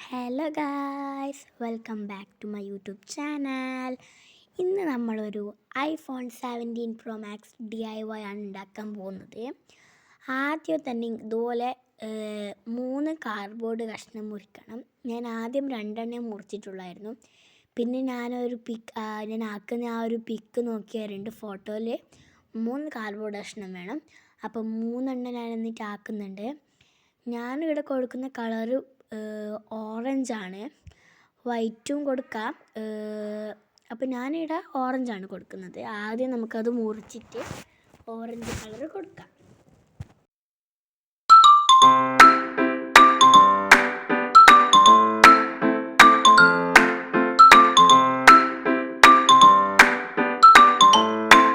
Hello guys, welcome back to my YouTube channel. ഇന്ന് നമ്മളൊരു iPhone 17 pro max DIY ആണ് ഉണ്ടാക്കാൻ പോകുന്നത്. ആദ്യം തന്നെ ഇതുപോലെ 3 കാർഡ്ബോർഡ് കഷ്ണം മുറിക്കണം. ഞാൻ ആദ്യം 2 മുറിച്ചിട്ടുള്ളായിരുന്നു. പിന്നെ ഞാൻ ആക്കുന്ന ആ ഒരു പിക്ക് നോക്കിയ 2 ഫോട്ടോയിൽ 3 കാർഡ്ബോർഡ് കഷ്ണം വേണം. അപ്പോൾ 3 ഞാൻ എന്നിട്ട് ആക്കുന്നുണ്ട്. ഞാനിവിടെ കൊടുക്കുന്ന കളറ് ഓറഞ്ചാണ്, വൈറ്റും കൊടുക്കാം. അപ്പോൾ ഞാനിവിടെ ഓറഞ്ചാണ് കൊടുക്കുന്നത്. ആദ്യം നമുക്കത് മുറിച്ചിട്ട് ഓറഞ്ച് കളർ കൊടുക്കാം.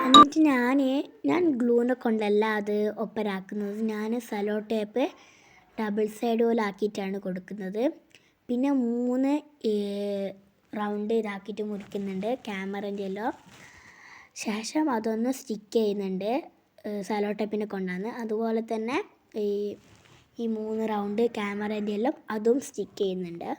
എന്നിട്ട് ഞാൻ ഗ്ലൂനെ കൊണ്ടല്ല അത് ഒപ്പരാക്കുന്നത്. ഞാൻ സെലോ ടേപ്പ് ഡബിൾ സൈഡ് പോലെ ആക്കിയിട്ടാണ് കൊടുക്കുന്നത്. പിന്നെ 3 റൗണ്ട് ഇതാക്കിയിട്ട് മുറിക്കുന്നുണ്ട് ക്യാമറൻ്റെ എല്ലാം. ശേഷം അതൊന്ന് സ്റ്റിക്ക് ചെയ്യുന്നുണ്ട് സെലോ ടേപ്പിനെ കൊണ്ടാണ്. അതുപോലെ തന്നെ ഈ 3 റൗണ്ട് ക്യാമറൻ്റെ എല്ലാം അതും സ്റ്റിക്ക് ചെയ്യുന്നുണ്ട്.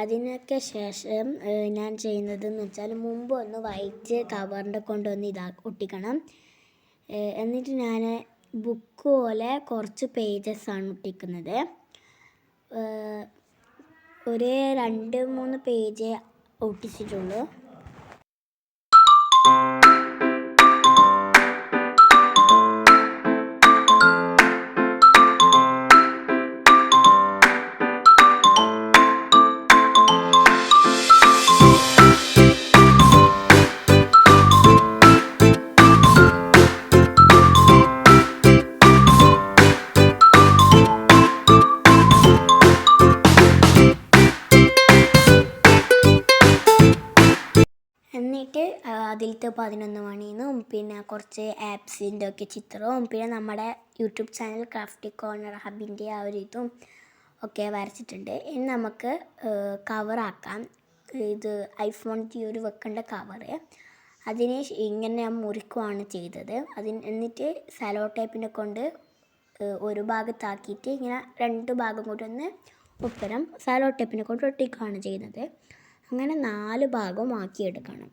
അതിനൊക്കെ ശേഷം ഞാൻ ചെയ്യുന്നതെന്ന് വെച്ചാൽ മുമ്പ് ഒന്ന് വൈറ്റ് കവറിൻ്റെ കൊണ്ടൊന്ന് ഒട്ടിക്കണം. എന്നിട്ട് ഞാൻ ബുക്ക് പോലെ കുറച്ച് പേജസാണ് ഒട്ടിക്കുന്നത്. ഒരു 2-3 പേജ് ഒട്ടിച്ചിട്ടുള്ളൂ. എന്നിട്ട് അതിലത്തെ 11 മണിന്നും പിന്നെ കുറച്ച് ആപ്സിൻ്റെ ഒക്കെ ചിത്രവും പിന്നെ നമ്മുടെ യൂട്യൂബ് ചാനൽ ക്രാഫ്റ്റി കോർണർ ഹബിൻ്റെ ആ ഒരു ഇതും ഒക്കെ വരച്ചിട്ടുണ്ട്. ഇനി നമുക്ക് കവറാക്കാം. ഇത് ഐഫോണിൻ്റെ ഒരു വെക്കേണ്ട കവറ് അതിന് ഇങ്ങനെ ഞാൻ മുറിക്കുകയാണ് ചെയ്തത്. എന്നിട്ട് സെലോ ടേപ്പിനെ കൊണ്ട് ഒരു ഭാഗത്താക്കിയിട്ട് ഇങ്ങനെ 2 ഭാഗം കൂടി ഒന്ന് ഒപ്പരം സെലോ ടേപ്പിനെ കൊണ്ട് ഒട്ടിക്കുകയാണ് ചെയ്യുന്നത്. അങ്ങനെ 4 ഭാഗം ആക്കിയെടുക്കണം.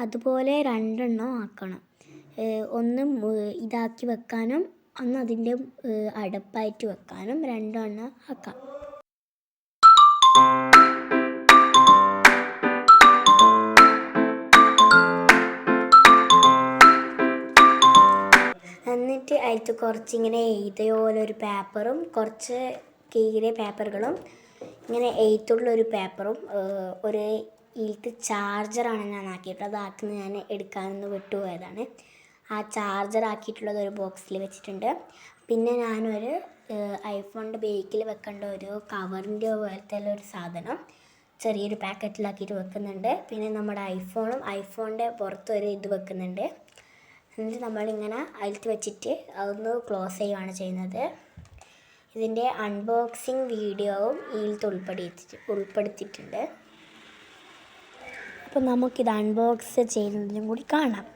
അതുപോലെ 2 ആക്കണം. ഒന്ന് ഇതാക്കി വെക്കാനും ഒന്ന് അതിൻ്റെ അടപ്പായിട്ട് വെക്കാനും 2 ആക്കാം. എന്നിട്ട് അതിൽ കുറച്ചിങ്ങനെ എഴുതിയോലൊരു പേപ്പറും കുറച്ച് കീറിയ പേപ്പറുകളും ഇങ്ങനെ എഴുത്തുള്ളൊരു പേപ്പറും ഒരു ഇതിലത്തെ ചാർജറാണ് ഞാൻ ആക്കിയിട്ടുള്ളത്. അതാക്കുന്നത് ഞാൻ എടുക്കാനൊന്ന് വിട്ടുപോയതാണ്. ആ ചാർജർ ആക്കിയിട്ടുള്ളത് ഒരു ബോക്സിൽ വെച്ചിട്ടുണ്ട്. പിന്നെ ഞാനൊരു ഐഫോണിൻ്റെ ബേക്കിൽ വെക്കേണ്ട ഒരു കവറിൻ്റെ പോലത്തെ ഒരു സാധനം ചെറിയൊരു പാക്കറ്റിലാക്കിയിട്ട് വെക്കുന്നുണ്ട്. പിന്നെ നമ്മുടെ ഐഫോണിൻ്റെ പുറത്തൊരു ഇത് വെക്കുന്നുണ്ട്. എന്നിട്ട് നമ്മളിങ്ങനെ അതിൽ വെച്ചിട്ട് അതൊന്ന് ക്ലോസ് ചെയ്യുകയാണ് ചെയ്യുന്നത്. ഇതിൻ്റെ അൺബോക്സിങ് വീഡിയോവും ഇതിൽ ഉൾപ്പെടുത്തിയിട്ടുണ്ട്. അപ്പോൾ നമുക്കിത് അൺബോക്സ് ചെയ്യുന്നതിനും കൂടി കാണാം.